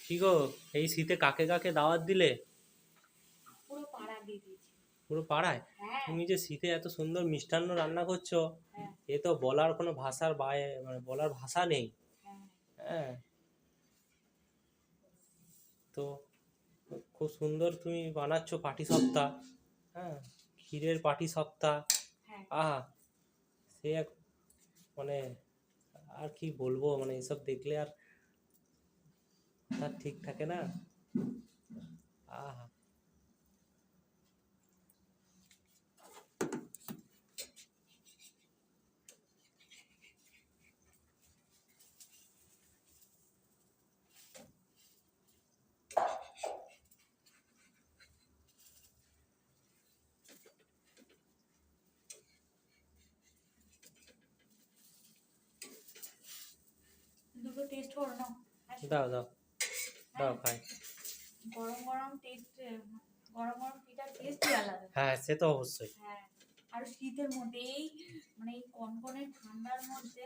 কি গো, এই শীতে কাকে কাকে দাওয়াত দিলে? পুরো পাড়া দিয়ে দিয়েছি। পুরো পাড়ায়? হ্যাঁ। তুমি যে শীতে এত সুন্দর মিষ্টান্ন রান্না করছো, হ্যাঁ। এ তো বলার কোনো ভাষার বাইরে, মানে বলার ভাষা নেই। হ্যাঁ। হ্যাঁ, তো খুব সুন্দর তুমি বানাচ্ছো পাটিসাপটা। হ্যাঁ, ক্ষীরের পাটিসাপটা। হ্যাঁ। আহা, সে এক, মানে আর কি বলবো, মানে এসব দেখলে আর তার ঠিক থাকে না। আহা, দুটো টেস্ট করো না। দাও দাও দাও খাই। গরম গরম টেস্ট, গরম গরম পিঠার টেস্টই আলাদা। হ্যাঁ, সে তো অবশ্যই। হ্যাঁ। আর শীতের মধ্যে এই মানে এই কনকনে ঠান্ডার মধ্যে